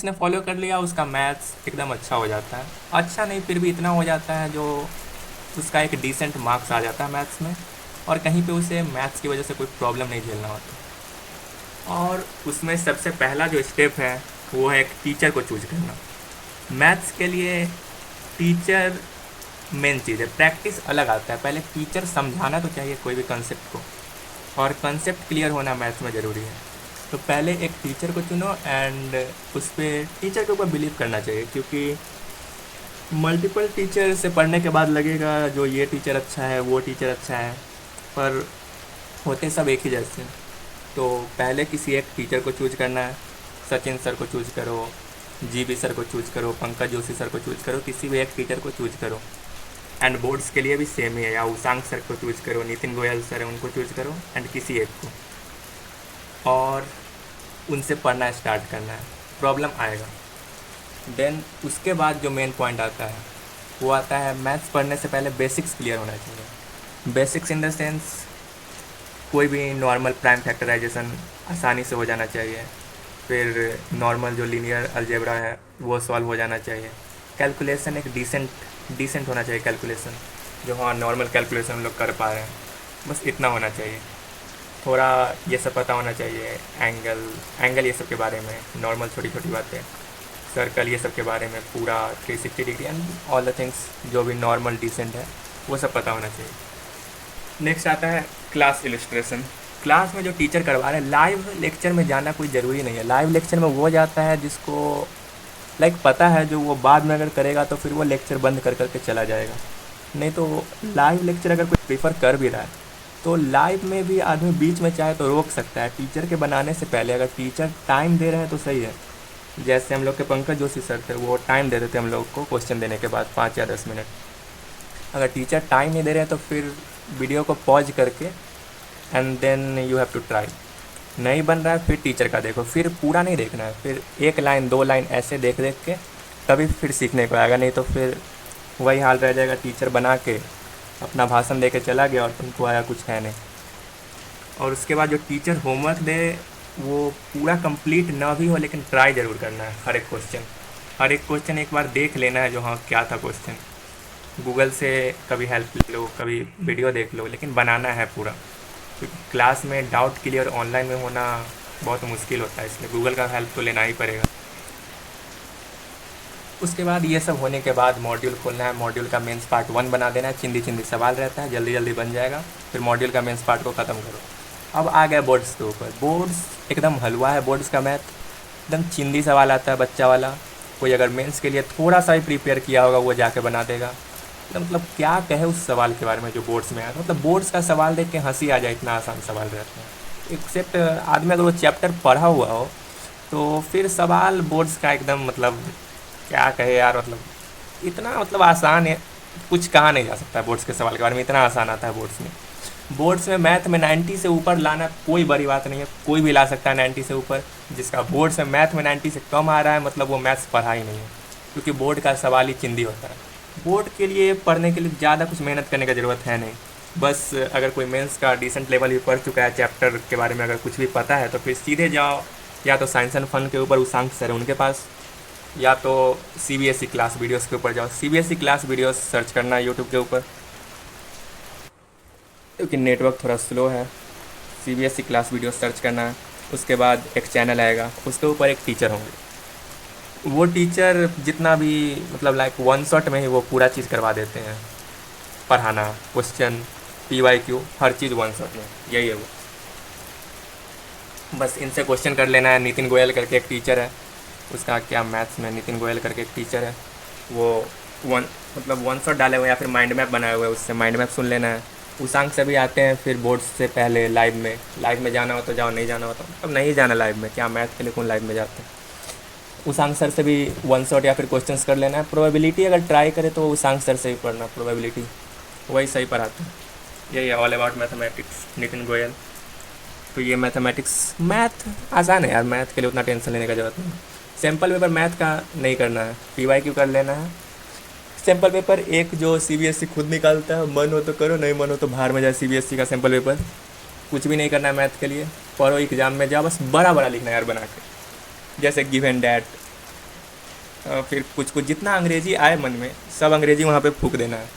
जिसने फॉलो कर लिया उसका मैथ्स एकदम अच्छा हो जाता है। अच्छा नहीं, फिर भी इतना हो जाता है जो उसका एक डिसेंट मार्क्स आ जाता है मैथ्स में, और कहीं पे उसे मैथ्स की वजह से कोई प्रॉब्लम नहीं झेलना होता। और उसमें सबसे पहला जो स्टेप है वो है एक टीचर को चूज करना। मैथ्स के लिए टीचर मेन चीज़ है, प्रैक्टिस अलग आता है। पहले टीचर समझाना तो चाहिए कोई भी कंसेप्ट को, और कंसेप्ट क्लियर होना मैथ्स में ज़रूरी है। तो पहले एक टीचर को चुनो एंड उस पर टीचर के ऊपर बिलीव करना चाहिए, क्योंकि मल्टीपल टीचर से पढ़ने के बाद लगेगा जो ये टीचर अच्छा है वो टीचर अच्छा है, पर होते सब एक ही जैसे। तो पहले किसी एक टीचर को चूज करना है। सचिन सर को चूज करो, जीबी सर को चूज करो, पंकज जोशी सर को चूज करो, किसी भी एक टीचर को चूज करो। एंड बोर्ड्स के लिए भी सेम ही है, या उसांग सर को चूज करो, नितिन गोयल सर है उनको चूज करो, एंड किसी एक को, और उनसे पढ़ना स्टार्ट करना है। प्रॉब्लम आएगा। देन उसके बाद जो मेन पॉइंट आता है वो आता है मैथ्स पढ़ने से पहले बेसिक्स क्लियर होना चाहिए। बेसिक्स इन द सेंस कोई भी नॉर्मल प्राइम फैक्टराइजेशन आसानी से हो जाना चाहिए, फिर नॉर्मल जो लीनियर अलजेब्रा है वो सॉल्व हो जाना चाहिए। कैलकुलेशन एक डिसेंट होना चाहिए कैलकुलेशन, जो हाँ नॉर्मल कैलकुलेशन हम लोग कर पा रहे हैं, बस इतना होना चाहिए। थोड़ा ये सब पता होना चाहिए, एंगल ये सब के बारे में, नॉर्मल छोटी छोटी बातें, सर्कल ये सब के बारे में, पूरा 360 degree and all the things जो भी नॉर्मल डिसेंट है वो सब पता होना चाहिए। नेक्स्ट आता है क्लास इलस्ट्रेशन। क्लास में जो टीचर करवा रहे हैं, लाइव लेक्चर में जाना कोई ज़रूरी नहीं है। लाइव लेक्चर में वो जाता है जिसको पता है, जो वो बाद में अगर करेगा तो फिर वो लेक्चर बंद कर करके चला जाएगा। नहीं तो लाइव लेक्चर अगर कोई प्रीफर कर भी रहा है तो लाइव में भी आदमी बीच में चाहे तो रोक सकता है, टीचर के बनाने से पहले। अगर टीचर टाइम दे रहे हैं तो सही है। जैसे हम लोग के पंकज जोशी सर थे, वो टाइम दे देते हम लोग को क्वेश्चन देने के बाद 5 या 10 मिनट। अगर टीचर टाइम नहीं दे रहे हैं तो फिर वीडियो को पॉज करके and then you have to try. नहीं बन रहा है फिर टीचर का देखो, फिर पूरा नहीं देखना है, फिर 1 लाइन 2 लाइन ऐसे देख देख के तभी फिर सीखने को आएगा। नहीं तो फिर वही हाल रह जाएगा, टीचर बना के अपना भाषण दे के चला गया और तुमको आया कुछ है नहीं। और उसके बाद जो टीचर होमवर्क दे वो पूरा कंप्लीट ना भी हो, लेकिन ट्राई ज़रूर करना है। हर एक क्वेश्चन एक बार देख लेना है, जो हाँ क्या था क्वेश्चन। गूगल से कभी हेल्प ले लो, कभी वीडियो देख लो, लेकिन बनाना है पूरा, क्योंकि क्लास में डाउट क्लियर ऑनलाइन में होना बहुत मुश्किल होता है, इसलिए गूगल का हेल्प तो लेना ही पड़ेगा। उसके बाद ये सब होने के बाद मॉड्यूल खोलना है। मॉड्यूल का मेंस पार्ट 1 बना देना है। चिंदी चिंदी सवाल रहता है, जल्दी जल्दी बन जाएगा। फिर मॉड्यूल का मेंस पार्ट को ख़त्म करो। अब आ गया बोर्ड्स के ऊपर। बोर्ड्स एकदम हलवा है, बोर्ड्स का मैथ एकदम चिंदी सवाल आता है बच्चा वाला। कोई अगर मेंस के लिए थोड़ा सा ही प्रिपेयर किया होगा वो जाके बना देगा। मतलब क्या कहे उस सवाल के बारे में जो बोर्ड्स में आया। मतलब बोर्ड्स का सवाल देख के हंसी आ जाए, इतना आसान सवाल रहता है। एक्सेप्ट आदमी अगर वो चैप्टर पढ़ा हुआ हो तो फिर सवाल बोर्ड्स का एकदम मतलब क्या कहे यार, मतलब इतना मतलब आसान है, कुछ कहा नहीं जा सकता बोर्ड्स के सवाल के बारे में, इतना आसान आता है बोर्ड्स में। बोर्ड्स में मैथ में 90 से ऊपर लाना कोई बड़ी बात नहीं है, कोई भी ला सकता है 90 से ऊपर। जिसका बोर्ड्स में मैथ में 90 से कम आ रहा है मतलब वो मैथ्स पढ़ा ही नहीं है, क्योंकि बोर्ड का सवाल ही चिंदी होता है। बोर्ड के लिए पढ़ने के लिए ज़्यादा कुछ मेहनत करने की ज़रूरत है नहीं। बस अगर कोई मेंस का डिसेंट लेवल भी पढ़ चुका है, चैप्टर के बारे में अगर कुछ भी पता है, तो फिर सीधे जाओ या तो साइंस एंड फन के ऊपर उसांग सर है उनके पास, या तो सीबीएसई क्लास वीडियोस के ऊपर जाओ। सीबीएसई क्लास वीडियोस सर्च करना है यूट्यूब के ऊपर, क्योंकि नेटवर्क थोड़ा स्लो है। सीबीएसई क्लास वीडियोस सर्च करना है। उसके बाद एक चैनल आएगा, उसके ऊपर एक टीचर होंगे। वो टीचर जितना भी मतलब वन शॉट में ही वो पूरा चीज़ करवा देते हैं। पढ़ाना, क्वेश्चन, पीवाईक्यू, हर चीज़ वन शॉट में, यही है वो। बस इनसे क्वेश्चन कर लेना है। नितिन गोयल करके एक टीचर है, उसका क्या मैथ्स में नितिन गोयल करके एक टीचर है, वो वन शॉट डाले हुए या फिर माइंड मैप बनाए हुए, उससे माइंड मैप सुन लेना है। उसांग से भी आते हैं फिर बोर्ड से पहले लाइव में जाना हो तो जाओ, नहीं जाना हो तो अब नहीं जाना लाइव में, क्या मैथ के लिए कौन लाइव में जाते हैं। उसांग सर से भी वन शॉट या फिर क्वेश्चंस कर लेना है। प्रोबेबिलिटी अगर ट्राई करे तो उसांग सर से ही पढ़ना, प्रोबेबिलिटी वही सही पढ़ाते हैं। यही है all about mathematics, Nitin Goyal. तो ये मैथ आसान है यार, मैथ के लिए उतना टेंशन लेने का जरूरत नहीं। सैम्पल पेपर मैथ का नहीं करना है, पीवाईक्यू कर लेना है। सैम्पल पेपर एक जो सीबीएसई खुद निकालता है, मन हो तो करो, नहीं मन हो तो बाहर में जाए सीबीएसई का सैम्पल पेपर। कुछ भी नहीं करना है मैथ के लिए, पढ़ो एग्जाम में जाओ, बस बड़ा बड़ा लिखना है यार बना के, जैसे गिव एंड डैट, फिर कुछ कुछ जितना अंग्रेजी आए मन में सब अंग्रेजी वहाँ पे फूक देना है।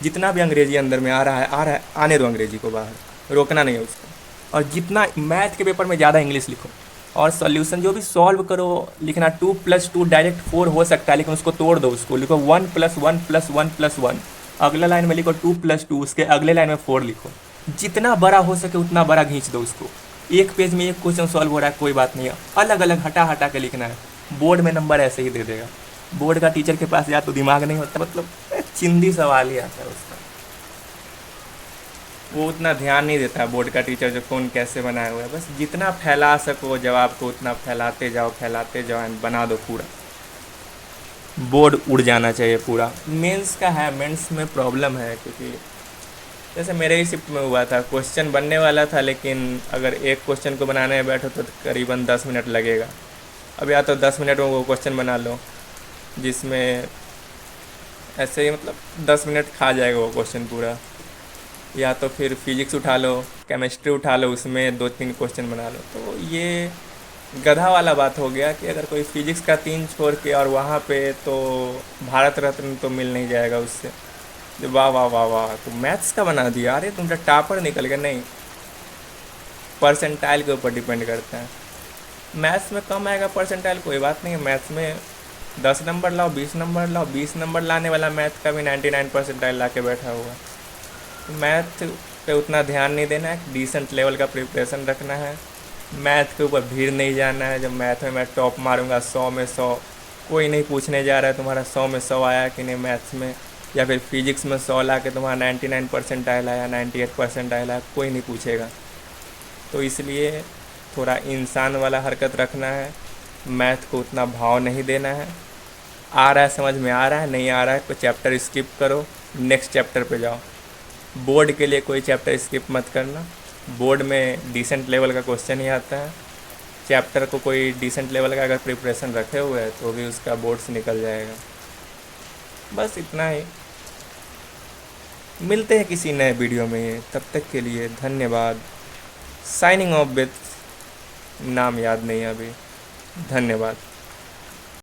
जितना भी अंग्रेजी अंदर में आ रहा है आने दो अंग्रेजी को बाहर, रोकना नहीं है उसको। और जितना मैथ के पेपर में ज़्यादा इंग्लिश लिखो, और सॉल्यूशन जो भी सॉल्व करो लिखना 2+2 डायरेक्ट 4 हो सकता है, लेकिन उसको तोड़ दो, उसको लिखो 1+1+1+1। अगला लाइन में लिखो 2+2, उसके अगले लाइन में 4 लिखो। जितना बड़ा हो सके उतना बड़ा खींच दो उसको। एक पेज में एक क्वेश्चन सॉल्व हो रहा है कोई बात नहीं है, अलग अलग हटा हटा के लिखना है। बोर्ड में नंबर ऐसे ही दे देगा। बोर्ड का टीचर के पास या तो दिमाग नहीं होता, मतलब चिंदी सवाल ही आता है उसका। वो उतना ध्यान नहीं देता बोर्ड का टीचर जो कौन कैसे बनाया हुआ है। बस जितना फैला सको जवाब को उतना फैलाते जाओ एंड बना दो पूरा। बोर्ड उड़ जाना चाहिए पूरा। मेंस का है, मेंस में प्रॉब्लम है क्योंकि जैसे मेरे ही शिफ्ट में हुआ था, क्वेश्चन बनने वाला था लेकिन अगर एक क्वेश्चन को बनाने में बैठो तो करीबन 10 मिनट लगेगा। अब या तो 10 मिनट में वो क्वेश्चन बना लो जिसमें ऐसे ही मतलब 10 मिनट खा जाएगा वो क्वेश्चन पूरा, या तो फिर फिजिक्स उठा लो, केमिस्ट्री उठा लो, उसमें 2-3 क्वेश्चन बना लो। तो ये गधा वाला बात हो गया कि अगर कोई फिजिक्स का 3 छोड़ के और वहाँ पे तो भारत रत्न तो मिल नहीं जाएगा उससे। वाह वाह वाह वाह, तो मैथ्स का बना दिया, अरे तुम तो टॉपर निकल गए। नहीं, परसेंटाइल के ऊपर डिपेंड करता है। मैथ्स में कम आएगा परसेंटाइल कोई बात नहीं है, मैथ्स में 10 नंबर लाओ, 20 नंबर लाओ, 20 नंबर लाने वाला मैथ का भी 99 परसेंटाइल ला के बैठा हुआ। मैथ पे उतना ध्यान नहीं देना है, डिसेंट लेवल का प्रिपरेशन रखना है। मैथ के ऊपर भीड़ नहीं जाना है। जब मैथ में मैं टॉप मारूंगा 100 में 100, कोई नहीं पूछने जा रहा है तुम्हारा 100 में 100 आया कि नहीं मैथ्स में, या फिर फिजिक्स में 100 ला के तुम्हारा 99 परसेंटाइल आया, 98 परसेंटाइल आया, कोई नहीं पूछेगा। तो इसलिए थोड़ा इंसान वाला हरकत रखना है। मैथ को उतना भाव नहीं देना है। आ रहा है समझ में आ रहा है, नहीं आ रहा है कोई चैप्टर स्किप करो, नेक्स्ट चैप्टर पे जाओ। बोर्ड के लिए कोई चैप्टर स्किप मत करना। बोर्ड में डिसेंट लेवल का क्वेश्चन ही आता है। चैप्टर को कोई डिसेंट लेवल का अगर प्रिपरेशन रखे हुए है तो भी उसका बोर्ड से निकल जाएगा। बस इतना ही। मिलते हैं किसी नए वीडियो में, तब तक के लिए धन्यवाद। साइनिंग ऑफ विथ नाम याद नहीं अभी। धन्यवाद।